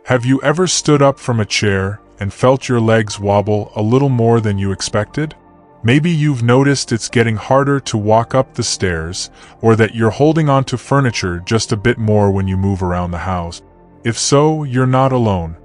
Have you ever stood up from a chair and felt your legs wobble a little more than you expected? Maybe you've noticed it's getting harder to walk up the stairs, or that you're holding onto furniture just a bit more when you move around the house. If so, you're not alone.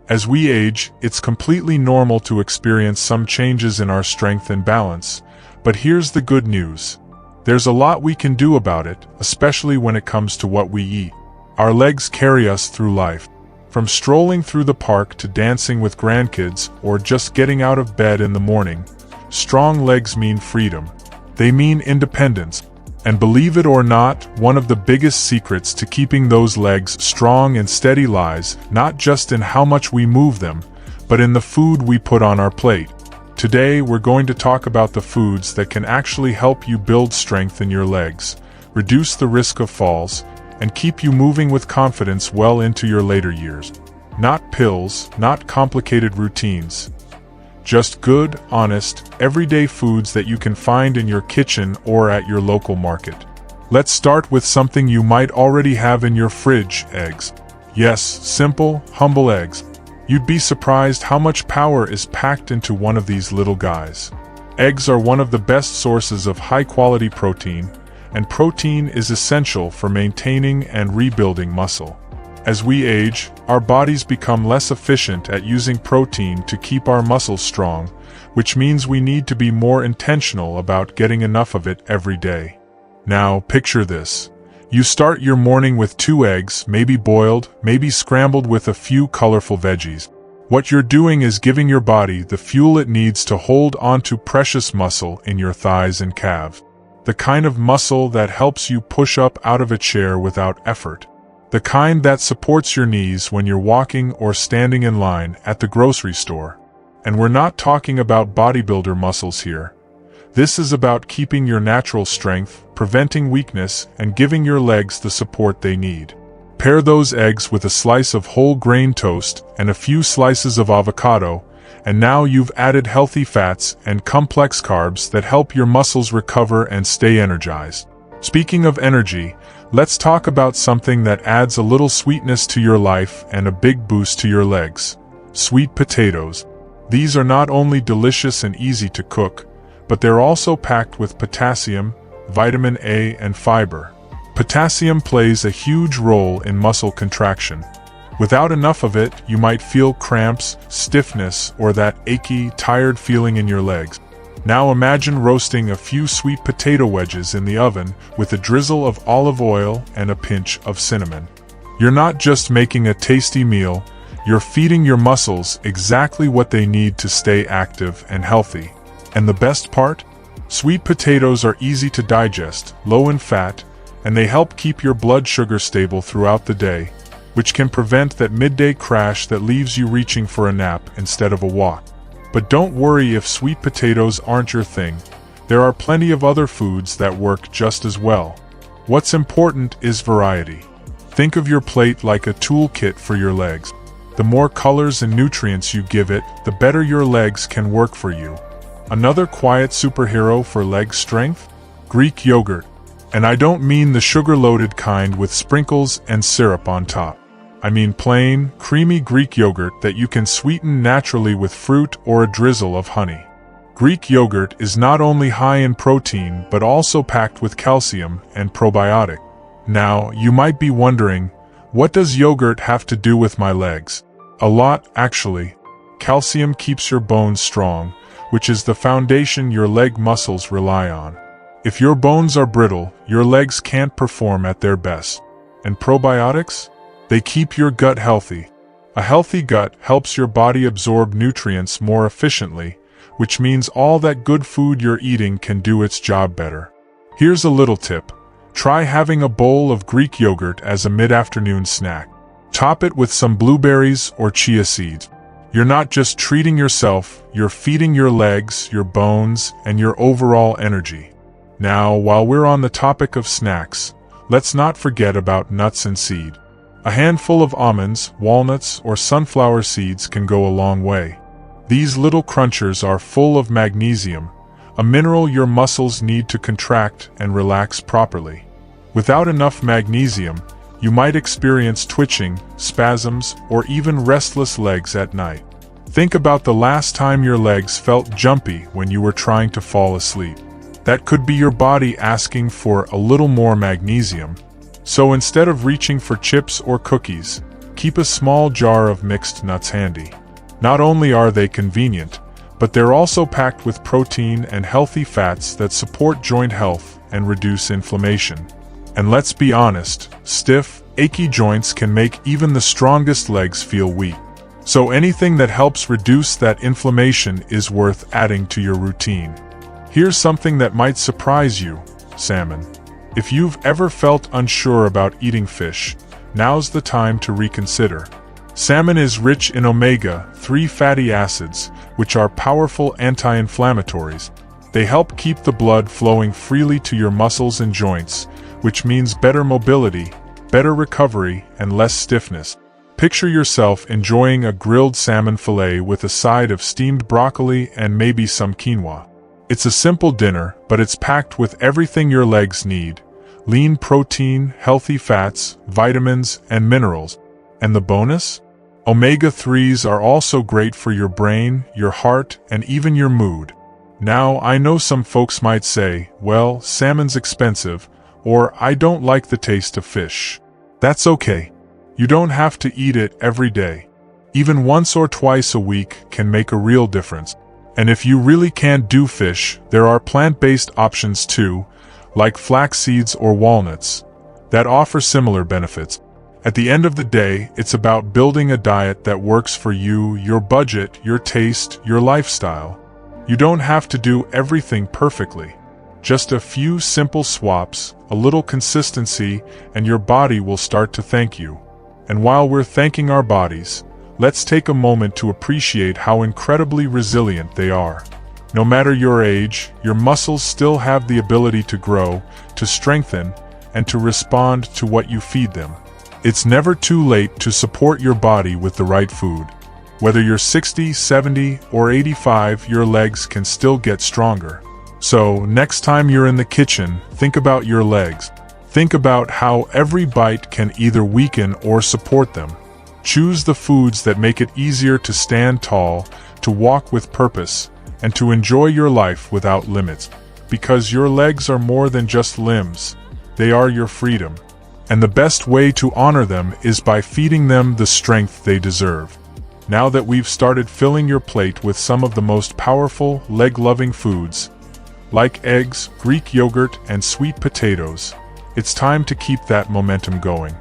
As we age, it's completely normal to experience some changes in our strength and balance, but here's the good news. There's a lot we can do about it, especially when it comes to what we eat. Our legs carry us through life. From strolling through the park to dancing with grandkids or just getting out of bed in the morning, strong legs mean freedom. They mean independence. And believe it or not, one of the biggest secrets to keeping those legs strong and steady lies not just in how much we move them, but in the food we put on our plate. Today, we're going to talk about the foods that can actually help you build strength in your legs, reduce the risk of falls, and keep you moving with confidence well into your later years. Not pills, not complicated routines. Just good, honest, everyday foods that you can find in your kitchen or at your local market. Let's start with something you might already have in your fridge: eggs. Yes, simple, humble eggs. You'd be surprised how much power is packed into one of these little guys. Eggs are one of the best sources of high-quality protein, and protein is essential for maintaining and rebuilding muscle. As we age, our bodies become less efficient at using protein to keep our muscles strong, which means we need to be more intentional about getting enough of it every day. Now, picture this. You start your morning with 2 eggs, maybe boiled, maybe scrambled with a few colorful veggies. What you're doing is giving your body the fuel it needs to hold onto precious muscle in your thighs and calves. The kind of muscle that helps you push up out of a chair without effort. The kind that supports your knees when you're walking or standing in line at the grocery store. And we're not talking about bodybuilder muscles here. This is about keeping your natural strength, preventing weakness, and giving your legs the support they need. Pair those eggs with a slice of whole grain toast and a few slices of avocado, and now you've added healthy fats and complex carbs that help your muscles recover and stay energized. Speaking of energy, let's talk about something that adds a little sweetness to your life and a big boost to your legs. Sweet potatoes. These are not only delicious and easy to cook, but they're also packed with potassium, vitamin A, and fiber. Potassium plays a huge role in muscle contraction. Without enough of it, you might feel cramps, stiffness, or that achy, tired feeling in your legs. Now imagine roasting a few sweet potato wedges in the oven with a drizzle of olive oil and a pinch of cinnamon. You're not just making a tasty meal, you're feeding your muscles exactly what they need to stay active and healthy. And the best part? Sweet potatoes are easy to digest, low in fat, and they help keep your blood sugar stable throughout the day, which can prevent that midday crash that leaves you reaching for a nap instead of a walk. But don't worry if sweet potatoes aren't your thing. There are plenty of other foods that work just as well. What's important is variety. Think of your plate like a toolkit for your legs. The more colors and nutrients you give it, the better your legs can work for you. Another quiet superhero for leg strength? Greek yogurt. And I don't mean the sugar-loaded kind with sprinkles and syrup on top. I mean plain, creamy Greek yogurt that you can sweeten naturally with fruit or a drizzle of honey. Greek yogurt is not only high in protein but also packed with calcium and probiotic. Now, you might be wondering, what does yogurt have to do with my legs? A lot, actually. Calcium keeps your bones strong, which is the foundation your leg muscles rely on. If your bones are brittle, your legs can't perform at their best. And probiotics? They keep your gut healthy. A healthy gut helps your body absorb nutrients more efficiently, which means all that good food you're eating can do its job better. Here's a little tip. Try having a bowl of Greek yogurt as a mid-afternoon snack. Top it with some blueberries or chia seeds. You're not just treating yourself, you're feeding your legs, your bones, and your overall energy. Now, while we're on the topic of snacks, let's not forget about nuts and seed. A handful of almonds, walnuts, or sunflower seeds can go a long way. These little crunchers are full of magnesium, a mineral your muscles need to contract and relax properly. Without enough magnesium, You might experience twitching, spasms, or even restless legs at night. Think about the last time your legs felt jumpy when you were trying to fall asleep. That could be your body asking for a little more magnesium. So instead of reaching for chips or cookies, keep a small jar of mixed nuts handy. Not only are they convenient, but they're also packed with protein and healthy fats that support joint health and reduce inflammation. And let's be honest, stiff, achy joints can make even the strongest legs feel weak. So anything that helps reduce that inflammation is worth adding to your routine. Here's something that might surprise you: salmon. If you've ever felt unsure about eating fish, now's the time to reconsider. Salmon is rich in omega-3 fatty acids, which are powerful anti-inflammatories. They help keep the blood flowing freely to your muscles and joints, which means better mobility, better recovery, and less stiffness. Picture yourself enjoying a grilled salmon fillet with a side of steamed broccoli and maybe some quinoa. It's a simple dinner, but it's packed with everything your legs need: lean protein, healthy fats, vitamins, and minerals. And the bonus? Omega-3s are also great for your brain, your heart, and even your mood. Now, I know some folks might say, well, salmon's expensive, or I don't like the taste of fish. That's okay. You don't have to eat it every day. Even once or twice a week can make a real difference. And if you really can't do fish, there are plant-based options too, like flax seeds or walnuts, that offer similar benefits. At the end of the day, it's about building a diet that works for you, your budget, your taste, your lifestyle. You don't have to do everything perfectly. Just a few simple swaps, a little consistency, and your body will start to thank you. And while we're thanking our bodies, let's take a moment to appreciate how incredibly resilient they are. No matter your age, your muscles still have the ability to grow, to strengthen, and to respond to what you feed them. It's never too late to support your body with the right food. Whether you're 60, 70, or 85, your legs can still get stronger. So, next time you're in the kitchen, think about your legs. Think about how every bite can either weaken or support them. Choose the foods that make it easier to stand tall, to walk with purpose, and to enjoy your life without limits. Because your legs are more than just limbs. They are your freedom. And the best way to honor them is by feeding them the strength they deserve. Now that we've started filling your plate with some of the most powerful, leg-loving foods, like eggs, Greek yogurt, and sweet potatoes, it's time to keep that momentum going.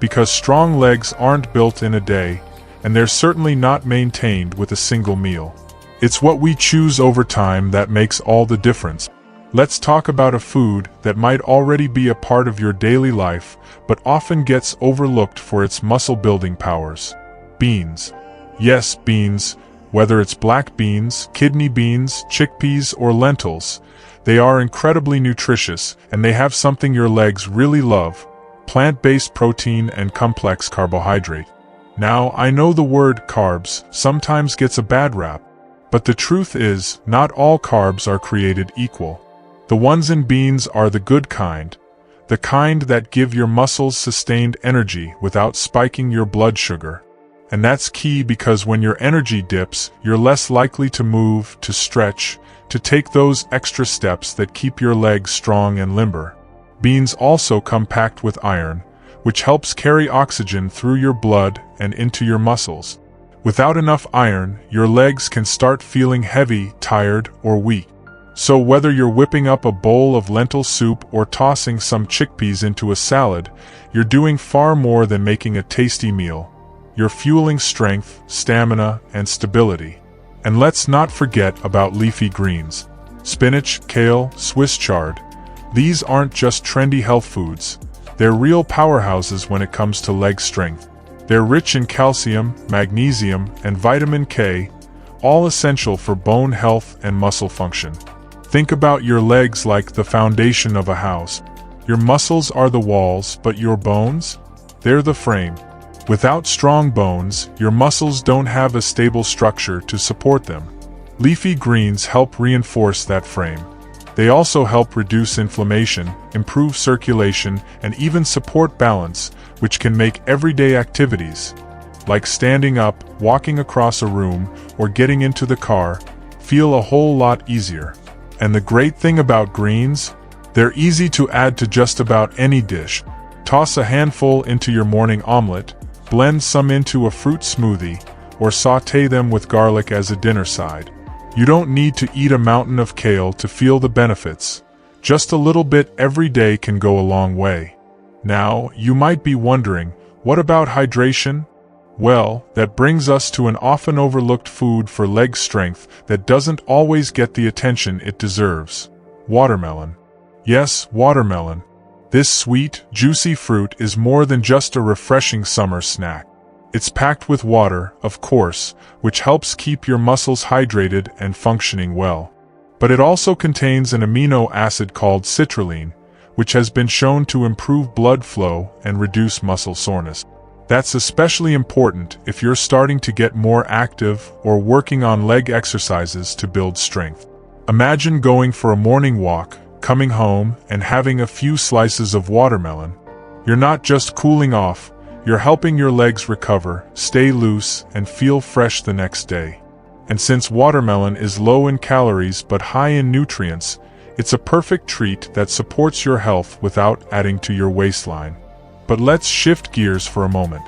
Because strong legs aren't built in a day, and they're certainly not maintained with a single meal. It's what we choose over time that makes all the difference. Let's talk about a food that might already be a part of your daily life, but often gets overlooked for its muscle-building powers. Beans. Yes, beans. Whether it's black beans, kidney beans, chickpeas, or lentils, they are incredibly nutritious, and they have something your legs really love: plant-based protein and complex carbohydrate. Now, I know the word carbs sometimes gets a bad rap, but the truth is, not all carbs are created equal. The ones in beans are the good kind, the kind that give your muscles sustained energy without spiking your blood sugar. And that's key because when your energy dips, you're less likely to move, to stretch, to take those extra steps that keep your legs strong and limber. Beans also come packed with iron, which helps carry oxygen through your blood and into your muscles. Without enough iron, your legs can start feeling heavy, tired, or weak. So whether you're whipping up a bowl of lentil soup or tossing some chickpeas into a salad, you're doing far more than making a tasty meal. You're fueling strength, stamina, and stability. And let's not forget about leafy greens. Spinach, kale, Swiss chard. These aren't just trendy health foods. They're real powerhouses when it comes to leg strength. They're rich in calcium, magnesium, and vitamin K, all essential for bone health and muscle function. Think about your legs like the foundation of a house. Your muscles are the walls, but your bones? They're the frame. Without strong bones, your muscles don't have a stable structure to support them. Leafy greens help reinforce that frame. They also help reduce inflammation, improve circulation, and even support balance, which can make everyday activities, like standing up, walking across a room, or getting into the car, feel a whole lot easier. And the great thing about greens? They're easy to add to just about any dish. Toss a handful into your morning omelet, blend some into a fruit smoothie, or sauté them with garlic as a dinner side. You don't need to eat a mountain of kale to feel the benefits. Just a little bit every day can go a long way. Now, you might be wondering, what about hydration? Well, that brings us to an often overlooked food for leg strength that doesn't always get the attention it deserves. Watermelon. Yes, watermelon. This sweet, juicy fruit is more than just a refreshing summer snack. It's packed with water, of course, which helps keep your muscles hydrated and functioning well. But it also contains an amino acid called citrulline, which has been shown to improve blood flow and reduce muscle soreness. That's especially important if you're starting to get more active or working on leg exercises to build strength. Imagine going for a morning walk, coming home, and having a few slices of watermelon. You're not just cooling off, you're helping your legs recover, stay loose, and feel fresh the next day. And since watermelon is low in calories but high in nutrients, it's a perfect treat that supports your health without adding to your waistline. But let's shift gears for a moment,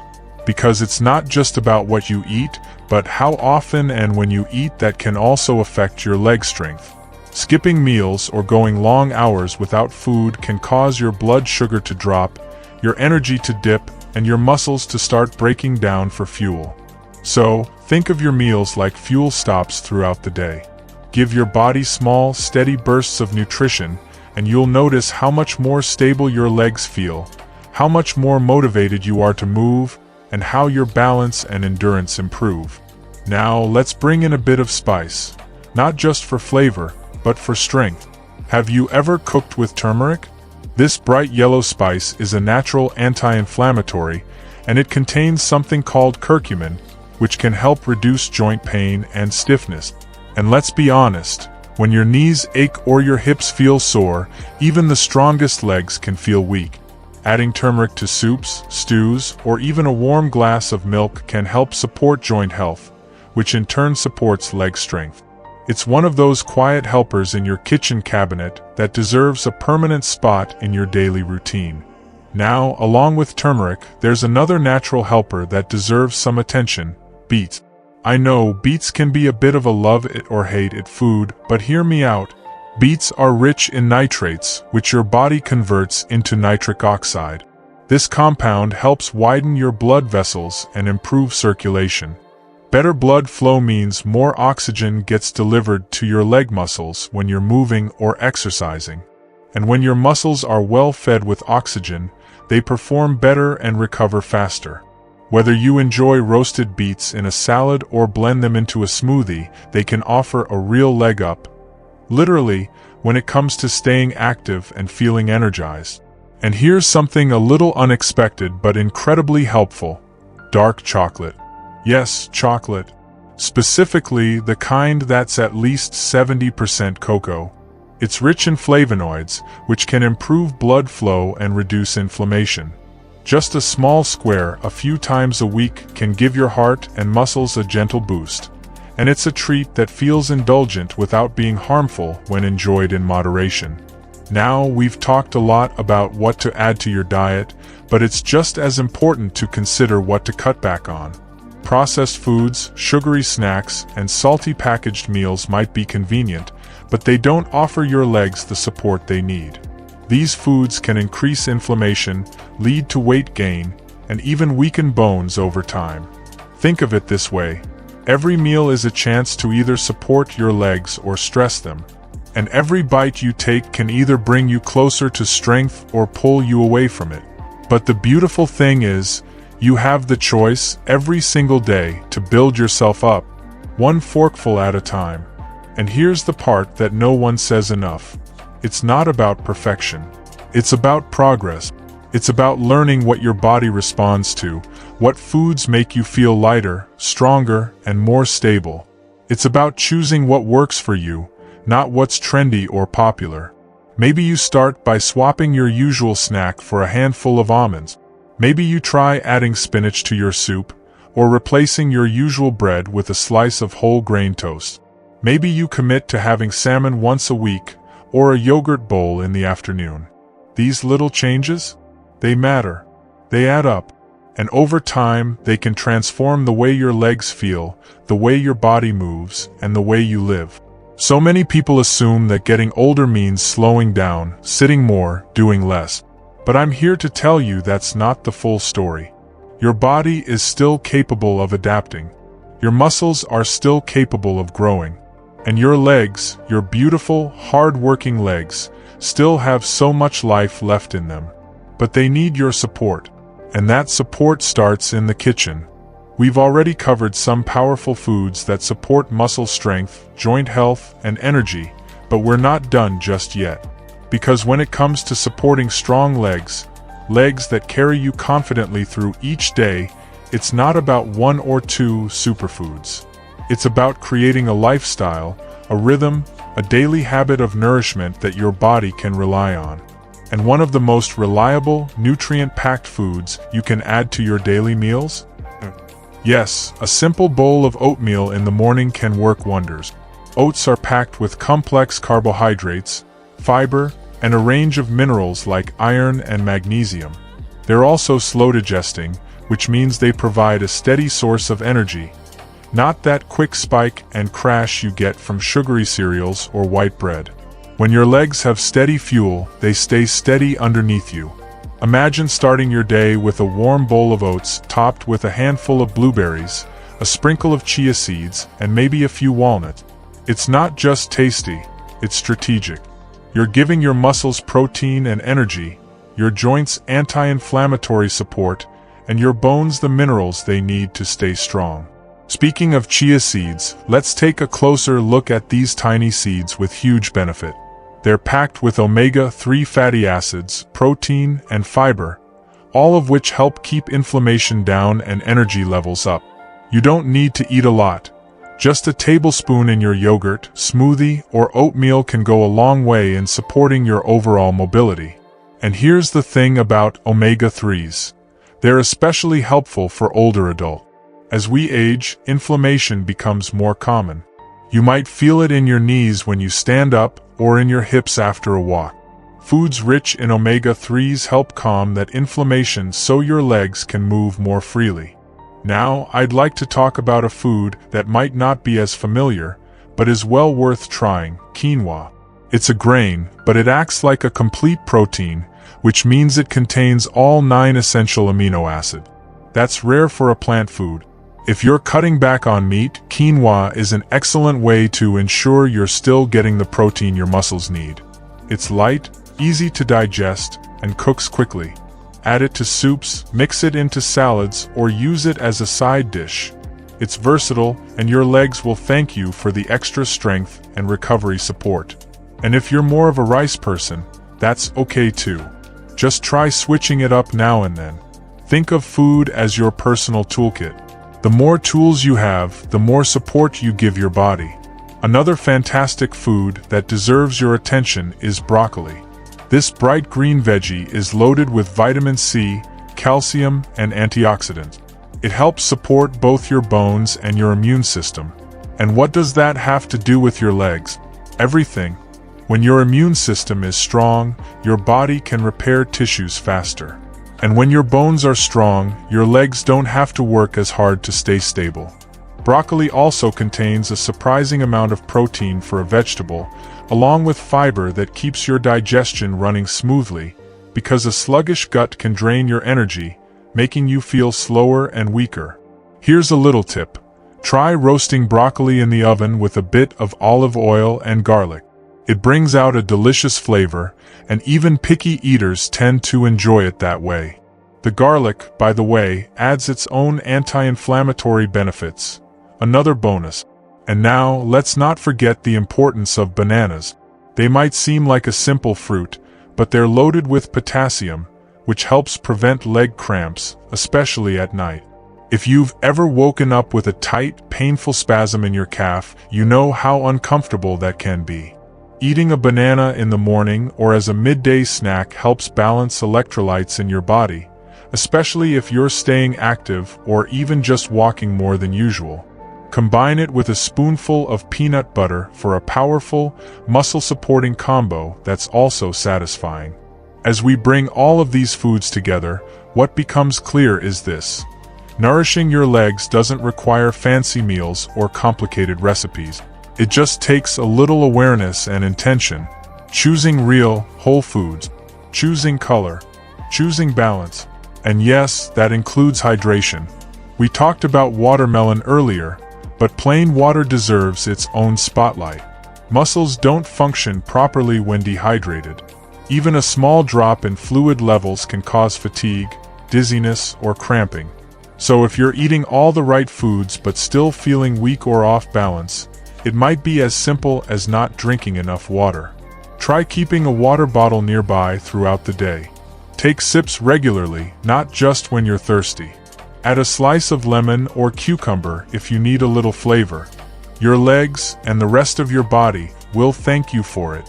because it's not just about what you eat, but how often and when you eat that can also affect your leg strength. Skipping meals or going long hours without food can cause your blood sugar to drop, your energy to dip, and your muscles to start breaking down for fuel. So, think of your meals like fuel stops throughout the day. Give your body small, steady bursts of nutrition, and you'll notice how much more stable your legs feel, how much more motivated you are to move, and how your balance and endurance improve. Now, let's bring in a bit of spice. Not just for flavor, but for strength. Have you ever cooked with turmeric? This bright yellow spice is a natural anti-inflammatory, and it contains something called curcumin, which can help reduce joint pain and stiffness. And let's be honest, when your knees ache or your hips feel sore, even the strongest legs can feel weak. Adding turmeric to soups, stews, or even a warm glass of milk can help support joint health, which in turn supports leg strength. It's one of those quiet helpers in your kitchen cabinet that deserves a permanent spot in your daily routine. Now, along with turmeric, there's another natural helper that deserves some attention: beets. I know beets can be a bit of a love it or hate it food, but hear me out. Beets are rich in nitrates, which your body converts into nitric oxide. This compound helps widen your blood vessels and improve circulation. Better blood flow means more oxygen gets delivered to your leg muscles when you're moving or exercising. And when your muscles are well fed with oxygen, they perform better and recover faster. Whether you enjoy roasted beets in a salad or blend them into a smoothie, they can offer a real leg up, literally, when it comes to staying active and feeling energized. And here's something a little unexpected but incredibly helpful: dark chocolate. Yes, chocolate. Specifically, the kind that's at least 70% cocoa. It's rich in flavonoids, which can improve blood flow and reduce inflammation. Just a small square a few times a week can give your heart and muscles a gentle boost. And it's a treat that feels indulgent without being harmful when enjoyed in moderation. Now, we've talked a lot about what to add to your diet, but it's just as important to consider what to cut back on. Processed foods, sugary snacks, and salty packaged meals might be convenient, but they don't offer your legs the support they need. These foods can increase inflammation, lead to weight gain, and even weaken bones over time. Think of it this way: every meal is a chance to either support your legs or stress them, and every bite you take can either bring you closer to strength or pull you away from it. But the beautiful thing is, you have the choice every single day to build yourself up, one forkful at a time. And here's the part that no one says enough: it's not about perfection. It's about progress. It's about learning what your body responds to, what foods make you feel lighter, stronger, and more stable. It's about choosing what works for you, not what's trendy or popular. Maybe you start by swapping your usual snack for a handful of almonds. Maybe you try adding spinach to your soup, or replacing your usual bread with a slice of whole grain toast. Maybe you commit to having salmon once a week, or a yogurt bowl in the afternoon. These little changes? They matter. They add up. And over time, they can transform the way your legs feel, the way your body moves, and the way you live. So many people assume that getting older means slowing down, sitting more, doing less. But I'm here to tell you that's not the full story. Your body is still capable of adapting. Your muscles are still capable of growing. And your legs, your beautiful, hard-working legs, still have so much life left in them. But they need your support. And that support starts in the kitchen. We've already covered some powerful foods that support muscle strength, joint health, and energy, but we're not done just yet. Because when it comes to supporting strong legs, legs that carry you confidently through each day, it's not about one or two superfoods. It's about creating a lifestyle, a rhythm, a daily habit of nourishment that your body can rely on. And one of the most reliable, nutrient-packed foods you can add to your daily meals? Yes, a simple bowl of oatmeal in the morning can work wonders. Oats are packed with complex carbohydrates, fiber, and a range of minerals like iron and magnesium. They're also slow digesting, which means they provide a steady source of energy, not that quick spike and crash you get from sugary cereals or white bread. When your legs have steady fuel, they stay steady underneath you. Imagine starting your day with a warm bowl of oats topped with a handful of blueberries, a sprinkle of chia seeds, and maybe a few walnuts. It's not just tasty, it's strategic. You're giving your muscles protein and energy, your joints anti-inflammatory support, and your bones the minerals they need to stay strong. Speaking of chia seeds, let's take a closer look at these tiny seeds with huge benefit. They're packed with omega-3 fatty acids, protein, and fiber, all of which help keep inflammation down and energy levels up. You don't need to eat a lot. Just a tablespoon in your yogurt, smoothie, or oatmeal can go a long way in supporting your overall mobility. And here's the thing about omega-3s. They're especially helpful for older adults. As we age, inflammation becomes more common. You might feel it in your knees when you stand up or in your hips after a walk. Foods rich in omega-3s help calm that inflammation so your legs can move more freely. Now, I'd like to talk about a food that might not be as familiar, but is well worth trying: quinoa. It's a grain, but it acts like a complete protein, which means it contains all 9 essential amino acids. That's rare for a plant food. If you're cutting back on meat, quinoa is an excellent way to ensure you're still getting the protein your muscles need. It's light, easy to digest, and cooks quickly. Add it to soups, mix it into salads, or use it as a side dish. It's versatile, and your legs will thank you for the extra strength and recovery support. And if you're more of a rice person, that's okay too. Just try switching it up now and then. Think of food as your personal toolkit. The more tools you have, the more support you give your body. Another fantastic food that deserves your attention is broccoli. This bright green veggie is loaded with vitamin C, calcium, and antioxidants. It helps support both your bones and your immune system. And what does that have to do with your legs? Everything. When your immune system is strong, your body can repair tissues faster. And when your bones are strong, your legs don't have to work as hard to stay stable. Broccoli also contains a surprising amount of protein for a vegetable, along with fiber that keeps your digestion running smoothly, because a sluggish gut can drain your energy, making you feel slower and weaker. Here's a little tip. Try roasting broccoli in the oven with a bit of olive oil and garlic. It brings out a delicious flavor, and even picky eaters tend to enjoy it that way. The garlic, by the way, adds its own anti-inflammatory benefits. Another bonus. And now, let's not forget the importance of bananas. They might seem like a simple fruit, but they're loaded with potassium, which helps prevent leg cramps, especially at night. If you've ever woken up with a tight, painful spasm in your calf, you know how uncomfortable that can be. Eating a banana in the morning or as a midday snack helps balance electrolytes in your body, especially if you're staying active or even just walking more than usual. Combine it with a spoonful of peanut butter for a powerful, muscle-supporting combo that's also satisfying. As we bring all of these foods together, what becomes clear is this: nourishing your legs doesn't require fancy meals or complicated recipes. It just takes a little awareness and intention, choosing real, whole foods, choosing color, choosing balance, and yes, that includes hydration. We talked about watermelon earlier, but plain water deserves its own spotlight. Muscles don't function properly when dehydrated. Even a small drop in fluid levels can cause fatigue, dizziness, or cramping. So if you're eating all the right foods but still feeling weak or off balance, it might be as simple as not drinking enough water. Try keeping a water bottle nearby throughout the day. Take sips regularly, not just when you're thirsty. Add a slice of lemon or cucumber if you need a little flavor. Your legs and the rest of your body will thank you for it.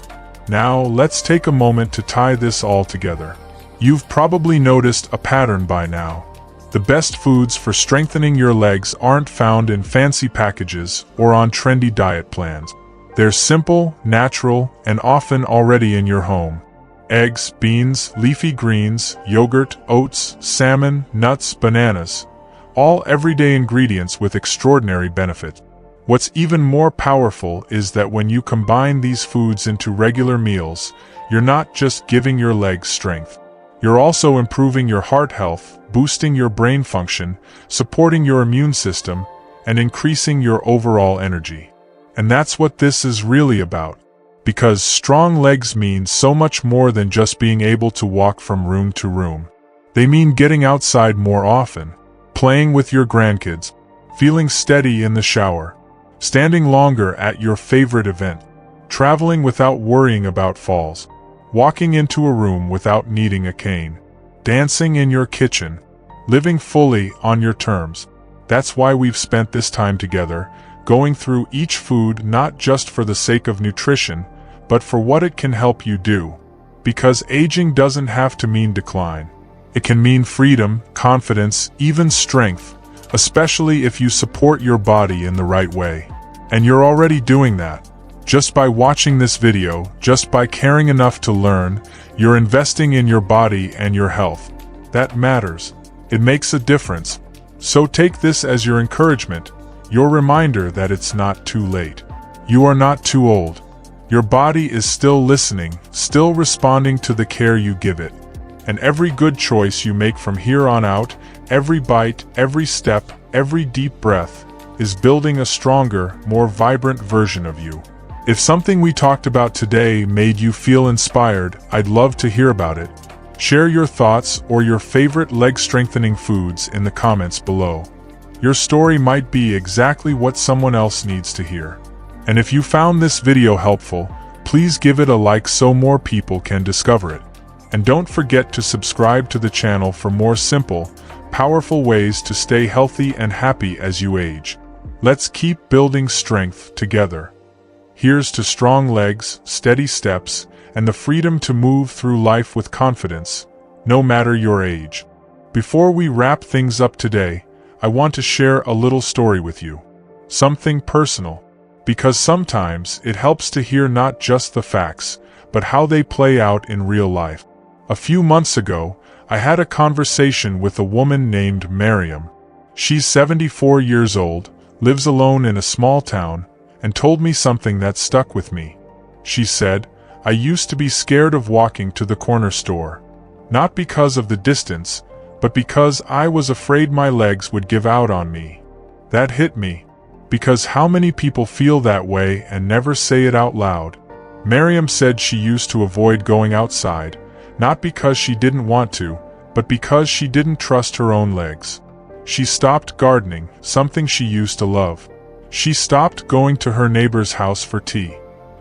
Now, let's take a moment to tie this all together. You've probably noticed a pattern by now. The best foods for strengthening your legs aren't found in fancy packages or on trendy diet plans. They're simple, natural, and often already in your home. Eggs, beans, leafy greens, yogurt, oats, salmon, nuts, bananas. All everyday ingredients with extraordinary benefits. What's even more powerful is that when you combine these foods into regular meals, you're not just giving your legs strength. You're also improving your heart health, boosting your brain function, supporting your immune system, and increasing your overall energy. And that's what this is really about. Because strong legs mean so much more than just being able to walk from room to room. They mean getting outside more often, playing with your grandkids, feeling steady in the shower, standing longer at your favorite event, traveling without worrying about falls, walking into a room without needing a cane, dancing in your kitchen, living fully on your terms. That's why we've spent this time together, going through each food not just for the sake of nutrition, but for what it can help you do. Because aging doesn't have to mean decline. It can mean freedom, confidence, even strength, especially if you support your body in the right way. And you're already doing that. Just by watching this video, just by caring enough to learn, you're investing in your body and your health. That matters. It makes a difference. So take this as your encouragement, your reminder that it's not too late. You are not too old. Your body is still listening, still responding to the care you give it. And every good choice you make from here on out, every bite, every step, every deep breath, is building a stronger, more vibrant version of you. If something we talked about today made you feel inspired, I'd love to hear about it. Share your thoughts or your favorite leg-strengthening foods in the comments below. Your story might be exactly what someone else needs to hear. And if you found this video helpful, please give it a like so more people can discover it. And don't forget to subscribe to the channel for more simple, powerful ways to stay healthy and happy as you age. Let's keep building strength together. Here's to strong legs, steady steps, and the freedom to move through life with confidence, no matter your age. Before we wrap things up today, I want to share a little story with you. Something personal. Because sometimes it helps to hear not just the facts, but how they play out in real life. A few months ago, I had a conversation with a woman named Miriam. She's 74 years old, lives alone in a small town, and told me something that stuck with me. She said, "I used to be scared of walking to the corner store. Not because of the distance, but because I was afraid my legs would give out on me." That hit me. Because how many people feel that way and never say it out loud? Miriam said she used to avoid going outside, not because she didn't want to, but because she didn't trust her own legs. She stopped gardening, something she used to love. She stopped going to her neighbor's house for tea.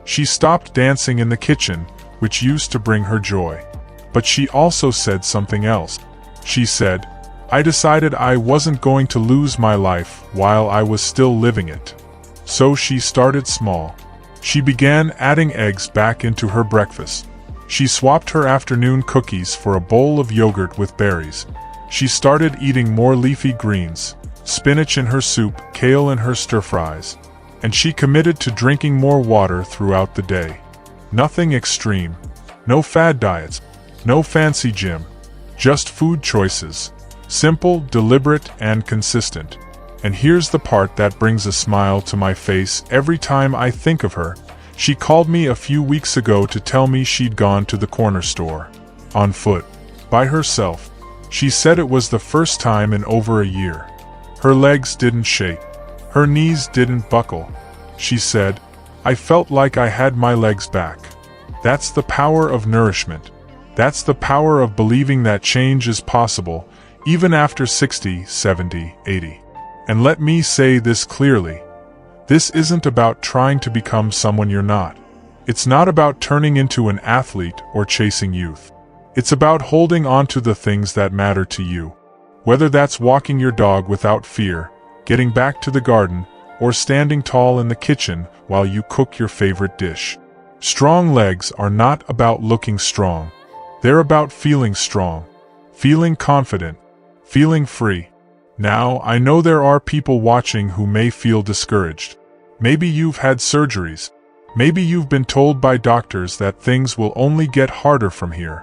She stopped dancing in the kitchen, which used to bring her joy. But she also said something else. She said, "I decided I wasn't going to lose my life while I was still living it." So she started small. She began adding eggs back into her breakfast. She swapped her afternoon cookies for a bowl of yogurt with berries. She started eating more leafy greens, spinach in her soup, kale in her stir-fries. And she committed to drinking more water throughout the day. Nothing extreme. No fad diets. No fancy gym. Just food choices. Simple, deliberate, and consistent. And here's the part that brings a smile to my face every time I think of her. She called me a few weeks ago to tell me she'd gone to the corner store. On foot. By herself. She said it was the first time in over a year. Her legs didn't shake. Her knees didn't buckle. She said, "I felt like I had my legs back." That's the power of nourishment. That's the power of believing that change is possible, even after 60, 70, 80. And let me say this clearly. This isn't about trying to become someone you're not. It's not about turning into an athlete or chasing youth. It's about holding on to the things that matter to you. Whether that's walking your dog without fear, getting back to the garden, or standing tall in the kitchen while you cook your favorite dish. Strong legs are not about looking strong. They're about feeling strong, feeling confident, feeling free. Now, I know there are people watching who may feel discouraged. Maybe you've had surgeries. Maybe you've been told by doctors that things will only get harder from here.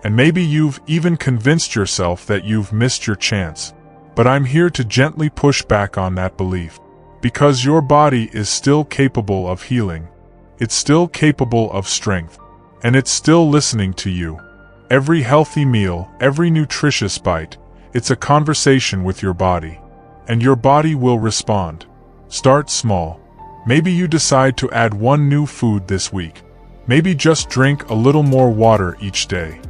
And maybe you've even convinced yourself that you've missed your chance. But I'm here to gently push back on that belief. Because your body is still capable of healing. It's still capable of strength. And it's still listening to you. Every healthy meal, every nutritious bite, it's a conversation with your body. And your body will respond. Start small. Maybe you decide to add one new food this week. Maybe just drink a little more water each day.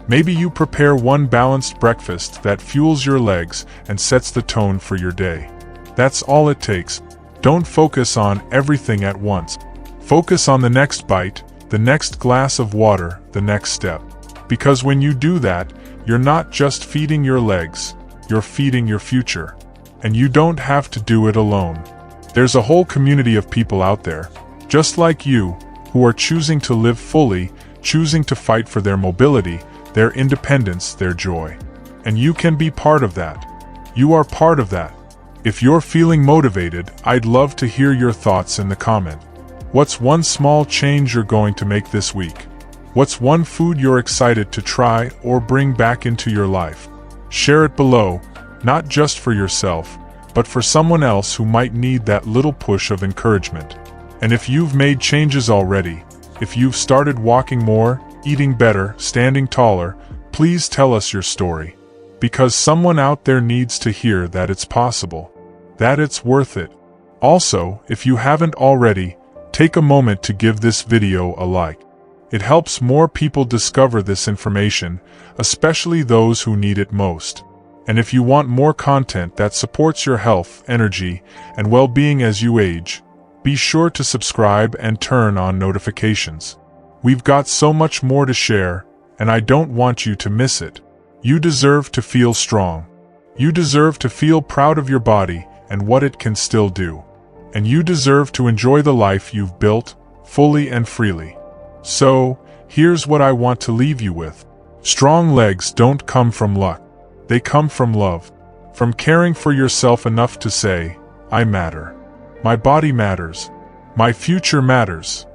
Maybe you prepare one balanced breakfast that fuels your legs and sets the tone for your day. That's all it takes. Don't focus on everything at once. Focus on the next bite, the next glass of water, the next step. Because when you do that, you're not just feeding your legs, you're feeding your future. And you don't have to do it alone. There's a whole community of people out there, just like you, who are choosing to live fully, choosing to fight for their mobility, their independence, their joy. And you can be part of that. You are part of that. If you're feeling motivated, I'd love to hear your thoughts in the comment. What's one small change you're going to make this week? What's one food you're excited to try or bring back into your life? Share it below, not just for yourself, but for someone else who might need that little push of encouragement. And if you've made changes already, if you've started walking more, eating better, standing taller, please tell us your story. Because someone out there needs to hear that it's possible, that it's worth it. Also, if you haven't already, take a moment to give this video a like. It helps more people discover this information, especially those who need it most. And if you want more content that supports your health, energy, and well-being as you age, be sure to subscribe and turn on notifications. We've got so much more to share, and I don't want you to miss it. You deserve to feel strong. You deserve to feel proud of your body and what it can still do. And you deserve to enjoy the life you've built, fully and freely. So, here's what I want to leave you with. Strong legs don't come from luck. They come from love. From caring for yourself enough to say, I matter. My body matters. My future matters.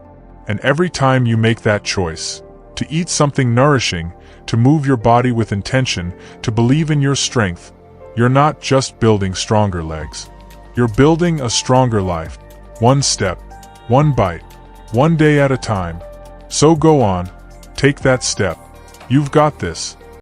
And every time you make that choice, to eat something nourishing, to move your body with intention, to believe in your strength, you're not just building stronger legs. You're building a stronger life. One step, one bite, one day at a time. So go on, take that step. You've got this.